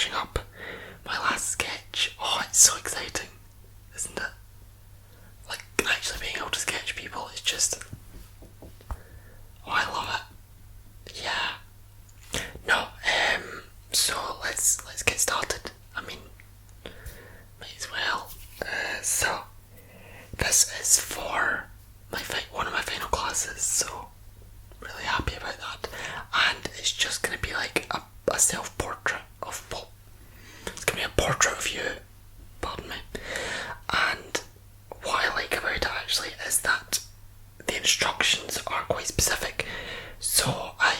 finishing up my last sketch. Oh, it's so exciting, isn't it? Like, actually being able to sketch people is just... Oh, I love it. Yeah. No, so let's get started. I mean, might as well. So, this is for one of my final classes, so really happy about that. And it's just going to be like a self-portrait of, well, it's going to be a portrait of you, pardon me. And what I like about it actually is that the instructions are quite specific. So I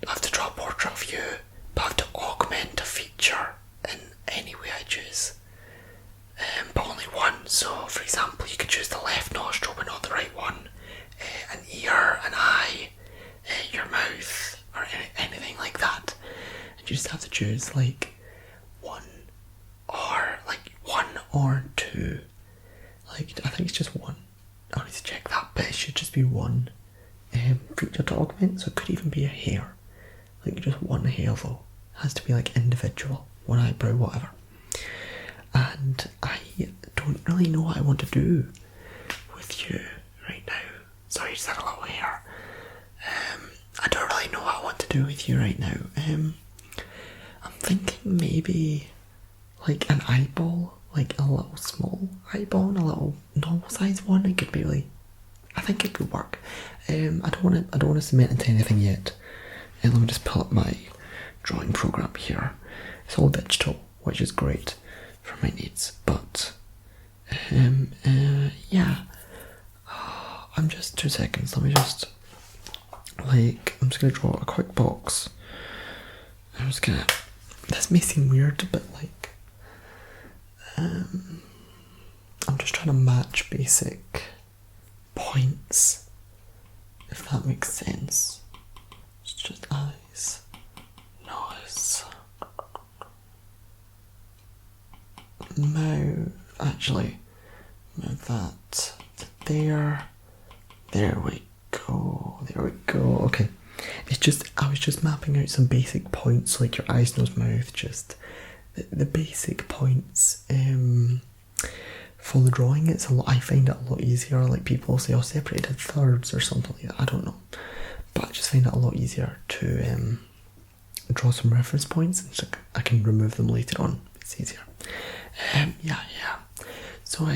have to draw a portrait of you, but I have to augment a feature in any way I choose. But only one. So for example, you could choose the left nostril but not the right one, an ear, an eye, your mouth, or anything like that. And you just have to choose like one or two. Like, I think it's just one. I'll need to check that, but it should just be one feature to augment. So it could even be a hair, like just one hair though. It has to be like individual, one eyebrow, whatever. And I don't really know what I want to do with you right now. Sorry, I just had a little hair. I don't really know what I want to do with you right now. I'm thinking maybe like an eyeball, like a little small eyeball and a little normal size one. It could be really, I think it could work. I don't want to cement into anything yet. Let me just pull up my drawing program here. It's all digital, which is great for my needs, but yeah. I'm just 2 seconds. Let me just I'm just gonna draw a quick box. This may seem weird, but like I'm just trying to match basic points, if that makes sense. It's just eyes, nose, mouth. Actually, move that to there. There we go. Okay. I was just mapping out some basic points, like your eyes, nose, mouth, just the basic points. For the drawing, I find it a lot easier. Like people say, separated thirds or something like that. I don't know, but I just find it a lot easier to draw some reference points, and so I can remove them later on. It's easier. Yeah. So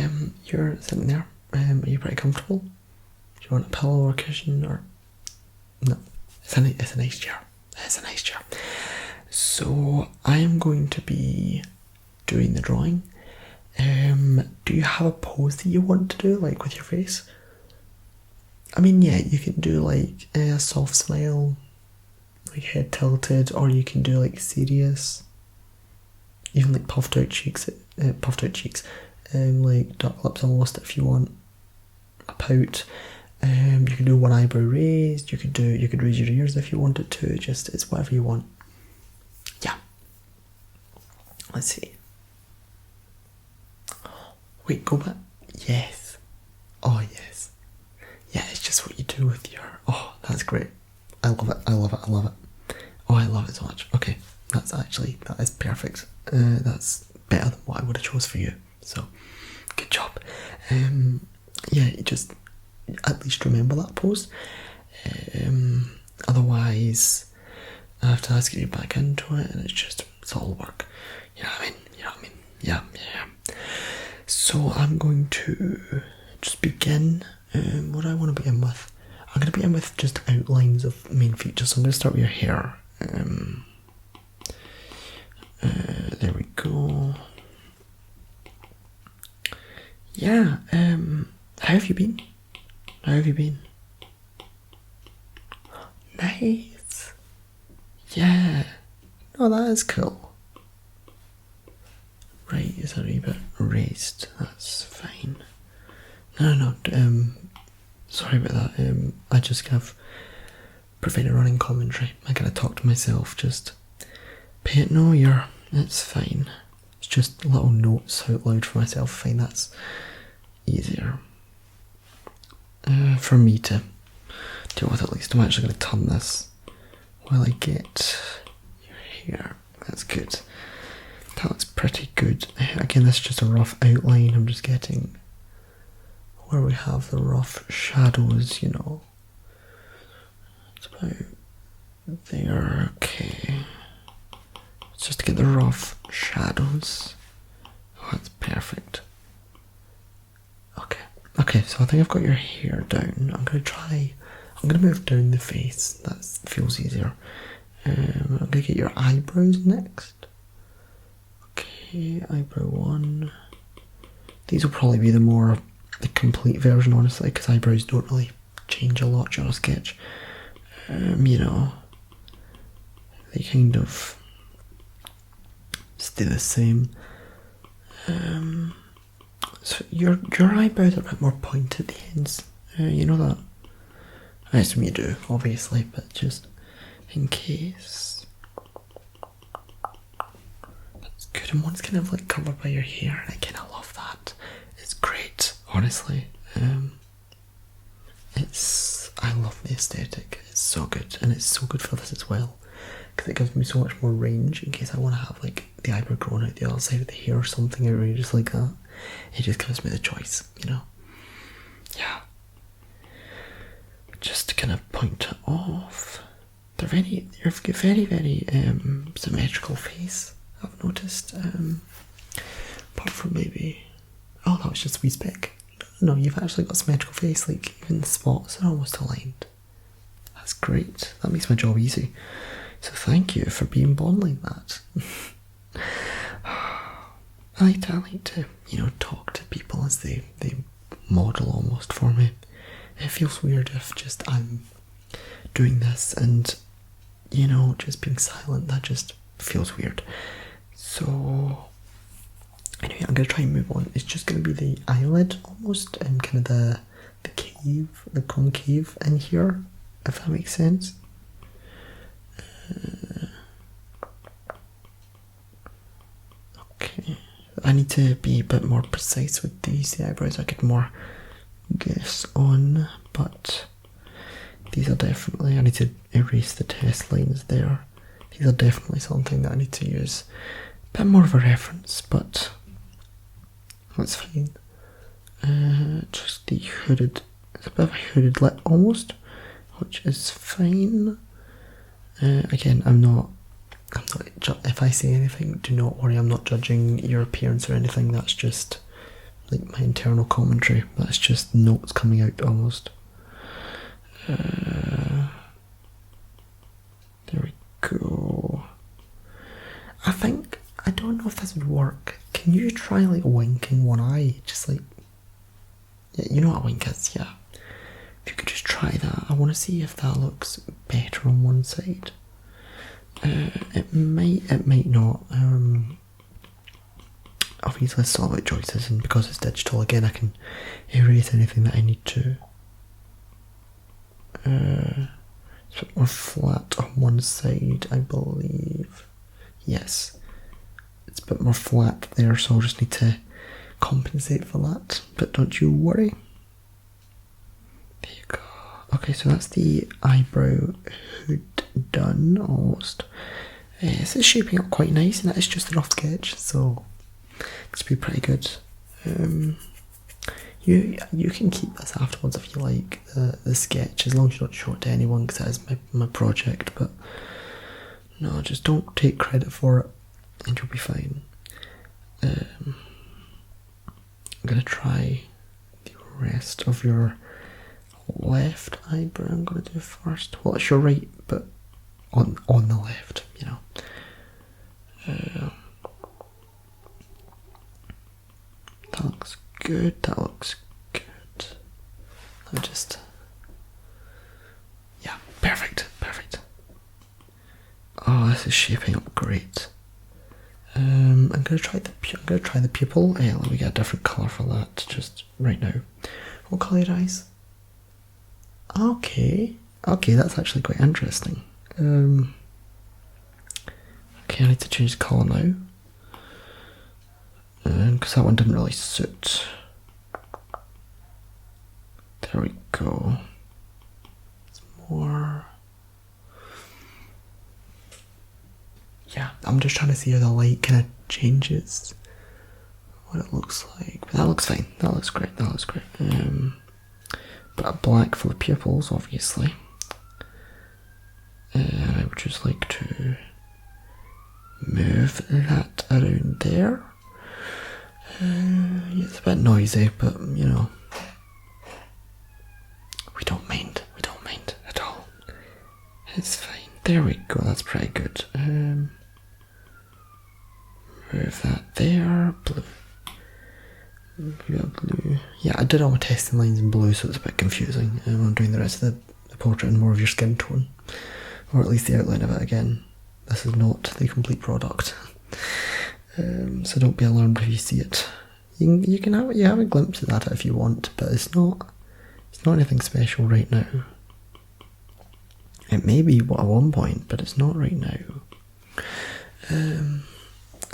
you're sitting there. Are you pretty comfortable? Do you want a pillow or cushion or no? It's a nice chair. It's a nice chair. So I am going to be doing the drawing. Do you have a pose that you want to do, like with your face? I mean, yeah, you can do like a soft smile, like head tilted, or you can do like serious, even like puffed out cheeks, like dark lips almost if you want a pout. You can do one eyebrow raised. You could raise your ears if you wanted to. It's whatever you want. Yeah. Let's see. Wait, go back. Yes. Oh yes. Yeah, it's just what you do with your. Oh, that's great. I love it. Oh, I love it so much. Okay, that is perfect. That's better than what I would have chose for you. So, good job. Yeah, you just at least remember that pose. Otherwise, I have to ask you back into it, and it's all work. You know what I mean? Yeah. So I'm going to just begin. What do I want to begin with? I'm going to begin with just outlines of main features. So I'm going to start with your hair. There we go. Yeah. How have you been? Nice. Yeah. Oh, that is cool. Right, is a wee bit raised. That's fine. No. Sorry about that. I just kind of provide a running commentary. I kind of talk to myself. Just pay it no ear. It's fine. It's just little notes out loud for myself. I find that's easier for me to deal with. At least I'm actually going to turn this while I get your hair. That's good. That looks pretty good. Again, this is just a rough outline. I'm just getting where we have the rough shadows, you know. It's about there, okay. It's just to get the rough shadows. Oh, that's perfect. Okay, so I think I've got your hair down. I'm gonna move down the face. That feels easier. I'm gonna get your eyebrows next. Okay, eyebrow one. These will probably be the complete version, honestly, because eyebrows don't really change a lot during a sketch. You know, they kind of stay the same. So your eyebrows are a bit more pointed at the ends. You know that? I assume you do, obviously, but just in case. That's good. And one's kind of like covered by your hair, and I kind of love that. It's great, honestly. I love the aesthetic. It's so good, and it's so good for this as well, because it gives me so much more range in case I want to have like the eyebrow growing out the other side of the hair or something outrageous like that. It just gives me the choice, you know. Yeah. Just to kind of point it off. They're very symmetrical face, I've noticed. Apart from maybe, oh, that was just a wee speck. No, you've actually got a symmetrical face, like even the spots are almost aligned. That's great. That makes my job easy. So thank you for being born like that. I like to, you know, talk to people as they model almost for me. It feels weird if just I'm doing this and, you know, just being silent. That just feels weird. So, anyway, I'm going to try and move on. It's just going to be the eyelid almost, and kind of the cave, the concave in here, if that makes sense. Okay. I need to be a bit more precise with these eyebrows. I get more guess on, but these are definitely, I need to erase the test lines there. These are definitely something that I need to use a bit more of a reference, but that's fine. Just the hooded, it's a bit of a hooded lip almost, which is fine. Again, I'm not, if I say anything, do not worry, I'm not judging your appearance or anything. That's just like my internal commentary. That's just notes coming out almost. There we go. I don't know if this would work. Can you try like winking one eye? Just like, yeah, you know what a wink is, yeah. If you could just try that. I want to see if that looks better on one side. It might not. Obviously it's all about choices, and because it's digital, again, I can erase anything that I need to. It's a bit more flat on one side, I believe. Yes, it's a bit more flat there, so I'll just need to compensate for that, but don't you worry. There you go. Okay, so that's the eyebrow hood done, almost. This is shaping up quite nice, and it's just a rough sketch, so it's be pretty good. You can keep this afterwards if you like, the sketch, as long as you don't show it to anyone, because that is my project, but no, just don't take credit for it, and you'll be fine. I'm going to try the rest of your left eyebrow. I'm going to do first. Well, it's your right, but on the left, you know. That looks good. That looks good. I'm just, yeah, perfect. Oh, this is shaping up great. I'm gonna try the pupil. Let me get a different colour for that. Just right now. What colour are your eyes? Okay, that's actually quite interesting. Okay, I need to change the colour now, because that one didn't really suit. There we go. It's more. Yeah, I'm just trying to see how the light kind of changes what it looks like. But that looks fine. That looks great. But black for the pupils, obviously. I would just like to move that around there. It's a bit noisy, but you know, we don't mind at all. It's fine. There we go, that's pretty good. Move that there. Blue. Blue. Yeah, I did all my testing lines in blue, so it's a bit confusing. I'm doing the rest of the portrait in more of your skin tone, or at least the outline of it again. This is not the complete product, so don't be alarmed if you see it. You can have a glimpse of that if you want, but it's not anything special right now. It may be at one point, but it's not right now.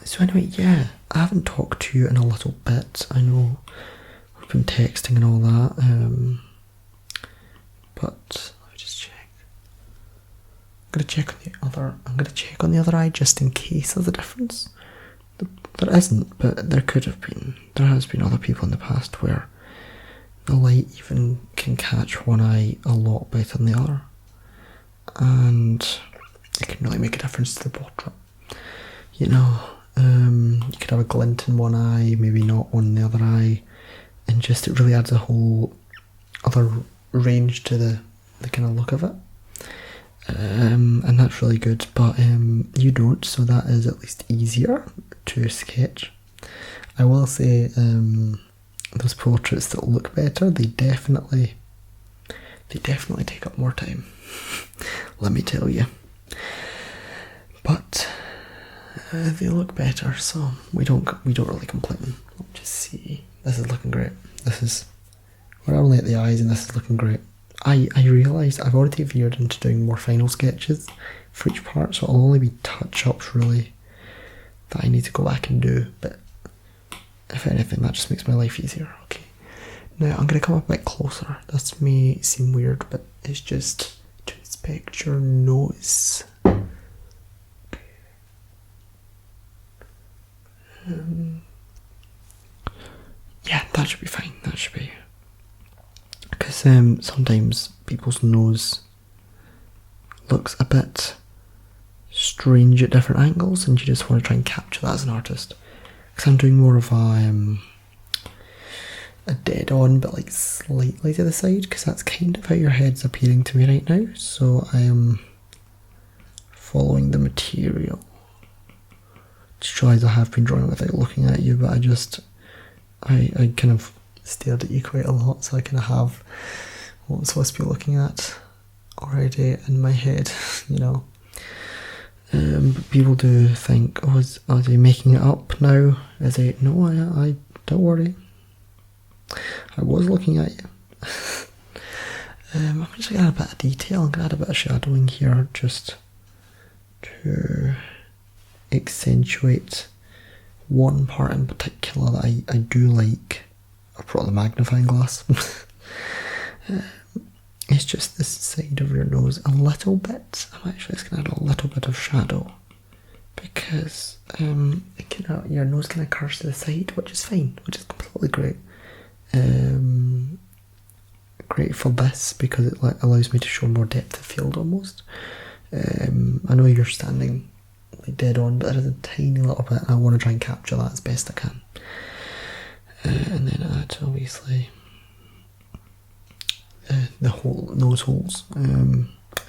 So anyway, yeah, I haven't talked to you in a little bit. I know we've been texting and all that, but let me just check. I'm gonna check on the other eye just in case there's a difference. There isn't, but there could have been. There has been other people in the past where the light even can catch one eye a lot better than the other, and it can really make a difference to the portrait. You know, you could have a glint in one eye, maybe not one in the other eye, and just it really adds a whole other range to the kind of look of it. And that's really good, but you don't, so that is at least easier to sketch. I will say those portraits that look better, they definitely take up more time. Let me tell you. But they look better, so we don't really complain. Let's just see. This is looking great. We're only at the eyes, and this is looking great. I realised I've already veered into doing more final sketches for each part, so it'll only be touch-ups really that I need to go back and do, but if anything that just makes my life easier. Okay, now I'm going to come up a bit closer. This may seem weird, but it's just to inspect your nose. Yeah, that should be fine. That should be, because sometimes people's nose looks a bit strange at different angles, and you just want to try and capture that as an artist. Because I'm doing more of a dead on, but like slightly to the side, because that's kind of how your head's appearing to me right now. So I am following the material. Just realised I have been drawing without looking at you, but I kind of stared at you quite a lot, so I kind of have what I'm supposed to be looking at already in my head, you know. But people do think, oh, are they making it up now? Is it? No, I don't worry. I was looking at you. I'm just going to add a bit of detail. I'm going to add a bit of shadowing here just to accentuate one part in particular that I do like. I brought the magnifying glass. It's just this side of your nose a little bit. I'm actually just going to add a little bit of shadow, because your nose kind of curves to the side, which is fine, which is completely great. Great for this because it allows me to show more depth of field almost. I know you're standing like dead on, but there is a tiny little bit, and I want to try and capture that as best I can. And then add obviously the whole nose holes.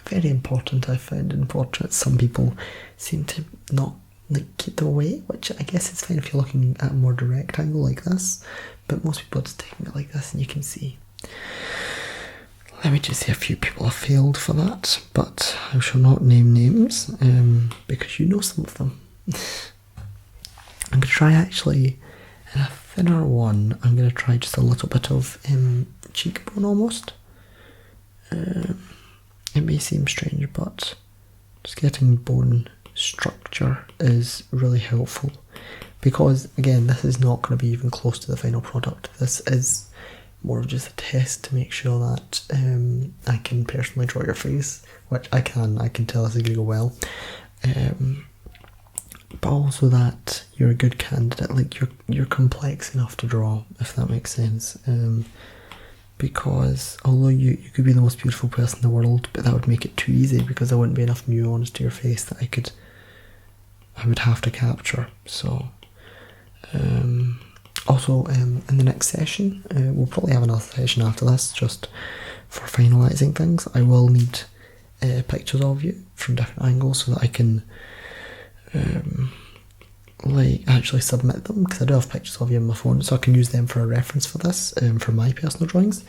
Very important, I found, in portraits. Some people seem to not like keep them away, which I guess is fine if you're looking at a more direct angle like this, but most people are just taking it like this, and you can see. Let me just say a few people have failed for that, but I shall not name names, because you know some of them. I'm going to try actually, in a thinner one, I'm going to try just a little bit of cheekbone almost. It may seem strange, but just getting bone structure is really helpful, because again, this is not going to be even close to the final product. This is more of just a test to make sure that I can personally draw your face, which I can tell this is going to go well. but also that you're a good candidate. Like you're complex enough to draw, if that makes sense. Because although you could be the most beautiful person in the world, but that would make it too easy because there wouldn't be enough nuance to your face that I would have to capture. So also in the next session, we'll probably have another session after this just for finalising things. I will need pictures of you from different angles so that I can like actually submit them, because I do have pictures of you on my phone, so I can use them for a reference for this, for my personal drawings.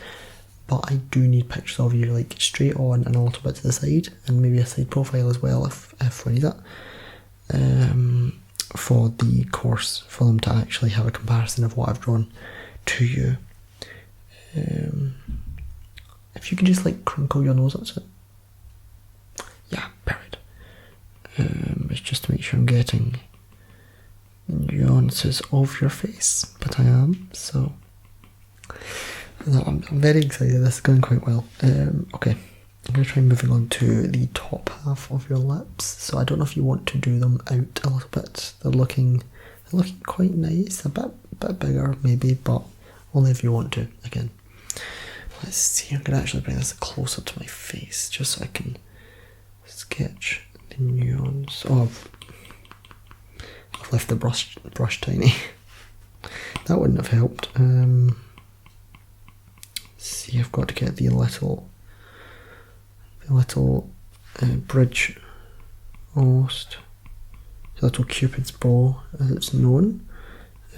But I do need pictures of you like straight on and a little bit to the side, and maybe a side profile as well if we need it, for the course, for them to actually have a comparison of what I've drawn to you. If you can just like crinkle your nose, that's it. Yeah, perfect. It's just to make sure I'm getting nuances of your face, but I am, so I'm very excited. This is going quite well. Okay, I'm going to try moving on to the top half of your lips. So I don't know if you want to do them out a little bit. They're looking quite nice, a bit bigger maybe, but only if you want to. Again, let's see. I'm going to actually bring this closer to my face just so I can sketch the nuance. Oh, I've left the brush tiny. That wouldn't have helped. See, I've got to get the little bridge, almost. The little Cupid's bow, as it's known.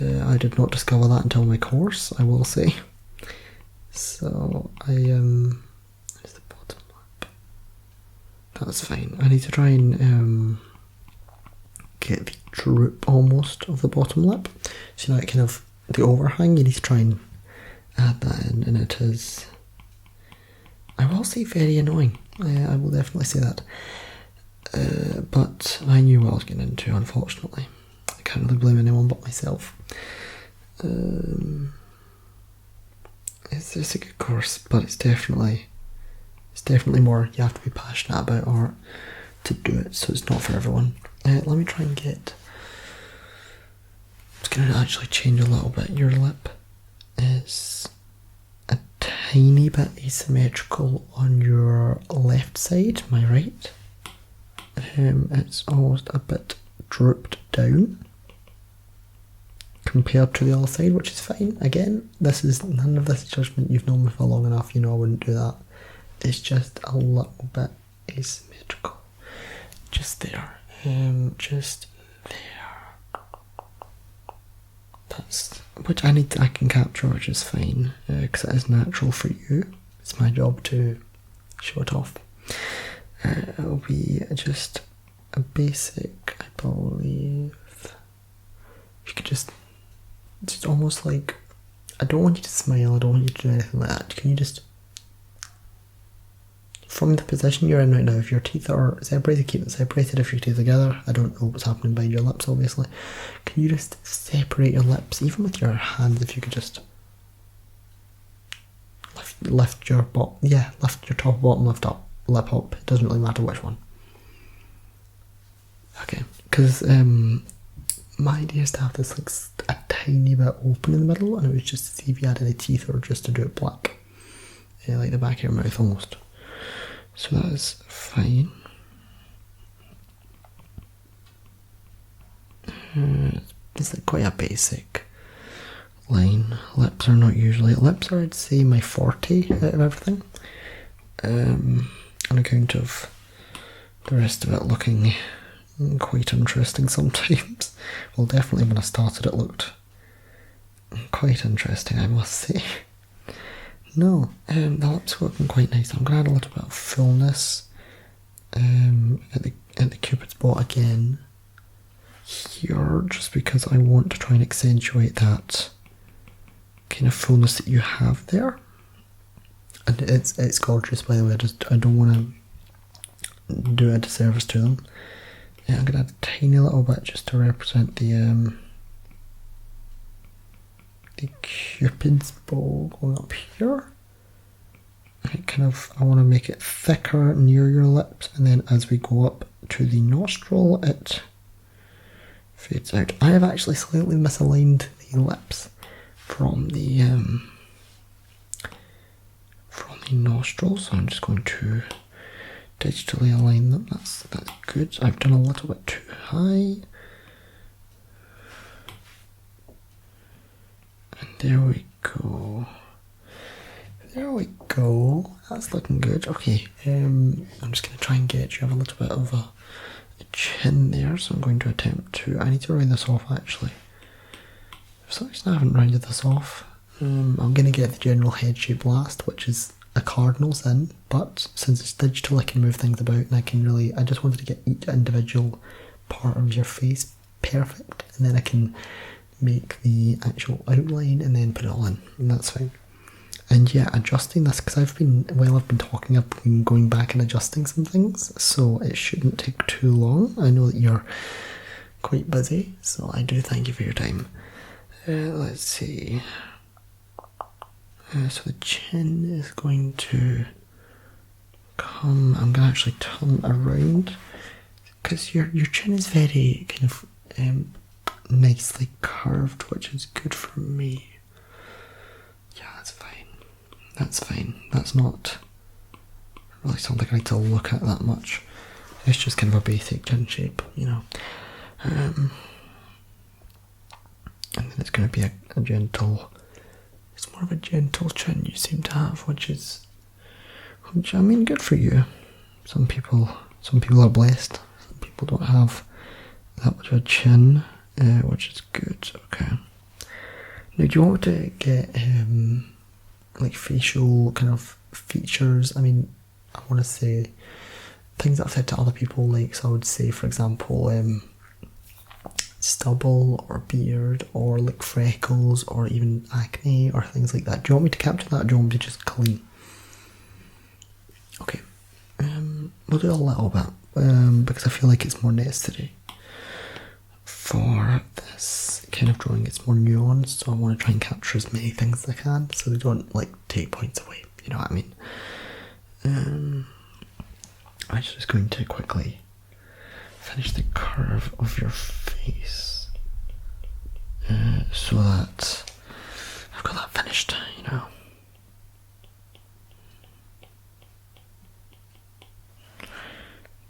I did not discover that until my course, I will say. So where's the bottom lip? That's fine. I need to try and get the droop almost of the bottom lip. So that kind of the overhang, you need to try and add that in, and it is, I will say, very annoying. I will definitely say that. But I knew what I was getting into, unfortunately. I can't really blame anyone but myself. It's a good course, but it's definitely more you have to be passionate about art to do it, so it's not for everyone. Let me try and get, I'm just going to actually change a little bit. Your lip is a tiny bit asymmetrical on your left side, my right. It's almost a bit drooped down compared to the other side, which is fine. Again, none of this judgment. You've known me for long enough, you know I wouldn't do that. It's just a little bit asymmetrical. Just there. Just there. That's which I can capture, which is fine, because it is natural for you. It's my job to show it off. It'll be just a basic, I believe. You could just almost like, I don't want you to smile, I don't want you to do anything like that. Can you just, from the position you're in right now, if your teeth are separated, keep them separated. If your teeth are together, I don't know what's happening behind your lips, obviously. Can you just separate your lips, even with your hands? If you could just lift your top and bottom, lift up, lip up. It doesn't really matter which one. Okay, because my idea is to have this like a tiny bit open in the middle, and it was just to see if you had any teeth, or just to do it black, like the back of your mouth almost. So that is fine. It's like quite a basic line. Lips are not usually, lips are, I'd say, my forte out of everything, on account of the rest of it looking quite interesting sometimes. Well, definitely when I started it looked quite interesting, I must say. No, the lips are looking quite nice. I'm going to add a little bit of fullness at the Cupid's bow again here, just because I want to try and accentuate that kind of fullness that you have there. And it's gorgeous, by the way. I don't want to do a disservice to them. Yeah, I'm going to add a tiny little bit just to represent the Cupid's bow going up here. And I want to make it thicker near your lips, and then as we go up to the nostril, it fades out. I have actually slightly misaligned the lips from the nostrils, so I'm just going to digitally align them. That's good. I've done a little bit too high. And there we go. There we go. That's looking good. Okay, I'm just going to try and get you have a little bit of a chin there, so I'm going to attempt to. I need to round this off actually. For some reason I haven't rounded this off. I'm going to get the general head shape last, which is a cardinal sin, but since it's digital I can move things about and I just wanted to get each individual part of your face perfect, and then I can make the actual outline and then put it all in, and that's fine. And yeah, adjusting this, because I've been talking, I've been going back and adjusting some things, so it shouldn't take too long. I know that you're quite busy, so I do thank you for your time. Let's see. So the chin is going to come, I'm going to actually turn around, because your chin is very kind of nicely curved, which is good for me. Yeah, that's fine. That's fine. That's not really something I need to look at that much. It's just kind of a basic chin shape, you know. And then it's going to be a gentle, it's more of a gentle chin you seem to have, which I mean, good for you. Some people are blessed. Some people don't have that much of a chin, which is good. Okay. Now, do you want to get like facial kind of features? I mean, I want to say things that I've said to other people, like, so I would say, for example, stubble or beard or like freckles or even acne or things like that. Do you want me to capture that, or do you want me to just clean? Okay, we'll do a little bit because I feel like it's more necessary for this kind of drawing. It's more nuanced, so I want to try and capture as many things as I can so they don't like take points away, you know what I mean? I'm just going to quickly finish the curve of your face so that I've got that finished, you know.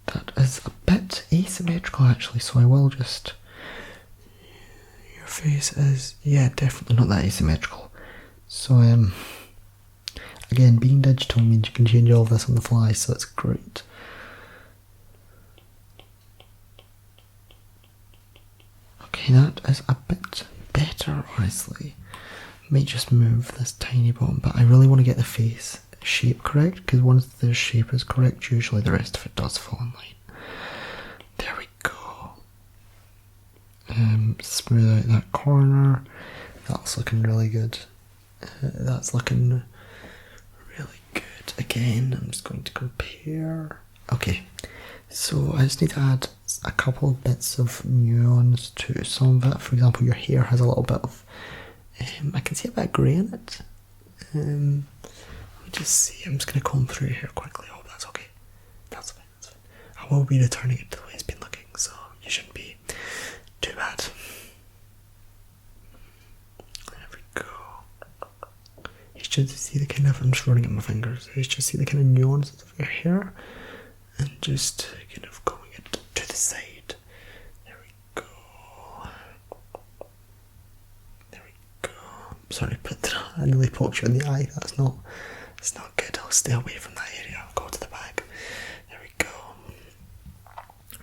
That is a bit asymmetrical actually, so I will just, your face is, yeah, definitely not that asymmetrical. So again, being digital means you can change all of this on the fly, so it's great. Okay, that is a bit better, honestly. May just move this tiny bottom, but I really want to get the face shape correct, because once the shape is correct, usually the rest of it does fall in line. There we go. Smooth out that corner. That's looking really good. That's looking really good. Again, I'm just going to compare. Okay, so I just need to add a couple of bits of nuance to some of it. For example, your hair has a little bit of, I can see a bit of grey in it. Let me just see, I'm just going to comb through your hair quickly. I hope that's okay. That's fine, that's fine. I will be returning it to the way it's been looking, so you shouldn't be too bad. There we go. You should see the kind of, I'm just running at my fingers, you should see the kind of nuances of your hair and just kind of combing it to the side. There we go. There we go. Sorry, but I nearly poked you in the eye. That's not good. I'll stay away from that area. I'll go to the back. There we go.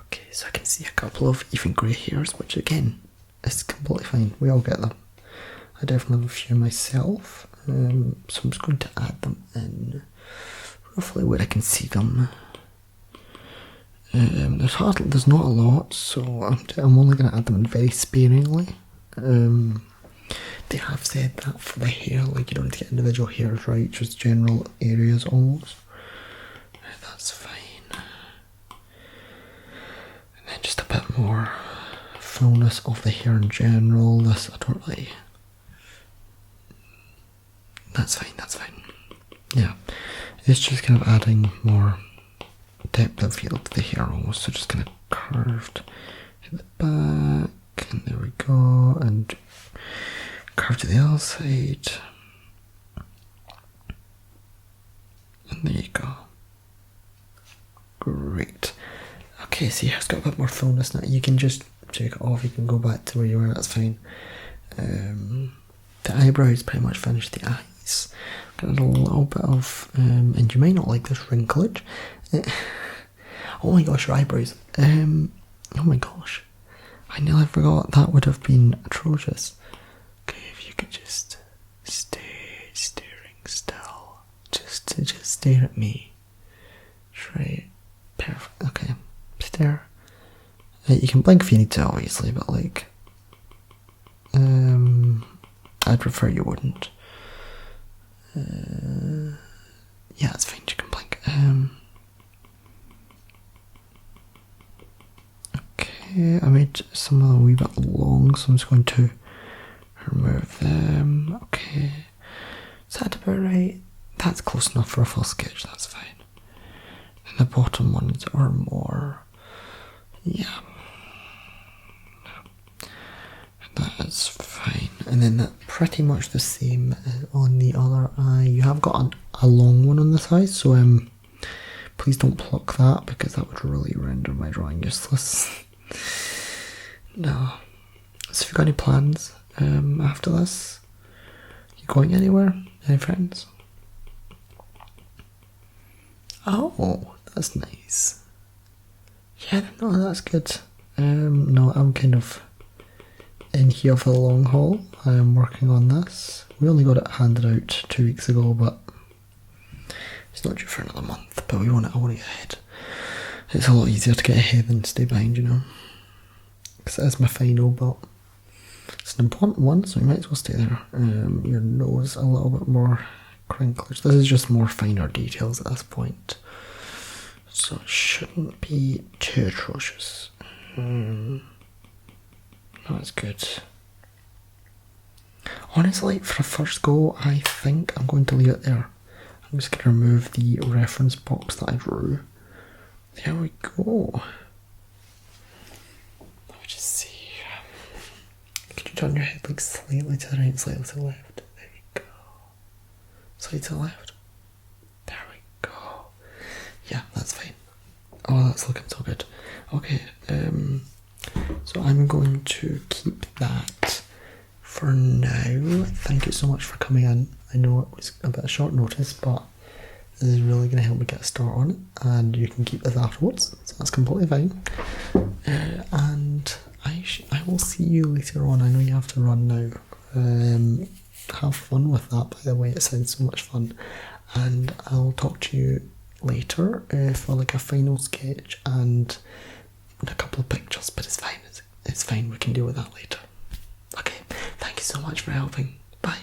Okay, so I can see a couple of even grey hairs, which again is completely fine. We all get them. I definitely have a few myself. So I'm just going to add them in roughly where I can see them. There's not a lot, so I'm only going to add them in very sparingly. They have said that for the hair, like you don't need to get individual hairs right, just general areas almost. That's fine. And then just a bit more fullness of the hair in general. This I don't really. That's fine. That's fine. Yeah, it's just kind of adding more depth of field to the hair almost, so just kind of curved at the back. and there we go, and curve to the other side, and there you go. Great. Okay, so yeah, it's got a bit more fullness now. You can just take it off, you can go back to where you were, that's fine. The eyebrows pretty much finished, the eyes. Got a little bit of, and you might not like this wrinklage. Oh my gosh, your eyebrows. Oh my gosh. I nearly forgot, that would have been atrocious. Okay, if you could just stay staring still. Just stare at me. Straight. Perfect. Okay. Stare. You can blink if you need to, obviously, but like, I'd prefer you wouldn't. Yeah, it's fine. You can blink. Okay, I made some of them a wee bit long, so I'm just going to remove them. Okay, is that about right? That's close enough for a full sketch. That's fine. And the bottom ones are more. Yeah. That's fine. And then that's pretty much the same on the other eye. You have got a long one on this eye, so please don't pluck that because that would really render my drawing useless. No. So if you've got any plans after this? You going anywhere? Any friends? Oh, that's nice. Yeah, no, that's good. No, I'm kind of in here for the long haul. I am working on this. We only got it handed out 2 weeks ago, but it's not due for another month. But I want to get ahead. It's a lot easier to get ahead than stay behind, you know. Because it is my final, but it's an important one, so you might as well stay there. Your nose a little bit more crinklage. This is just more finer details at this point, so it shouldn't be too atrocious. That's good. Honestly, for a first go, I think I'm going to leave it there. I'm just going to remove the reference box that I drew. There we go. Let me just see. Could you turn your head like slightly to the right, slightly to the left? There we go. Slightly to the left. There we go. Yeah, that's fine. Oh, that's looking so good. Okay, so I'm going to keep that for now. Thank you so much for coming in. I know it was a bit of short notice, but this is really going to help me get a start on it, and you can keep this afterwards, so that's completely fine. And I will see you later on. I know you have to run now. Have fun with that, by the way, it sounds so much fun. And I'll talk to you later for like a final sketch and a couple of pictures, but it's fine, it's fine, we can deal with that later. Okay, thank you so much for helping. Bye.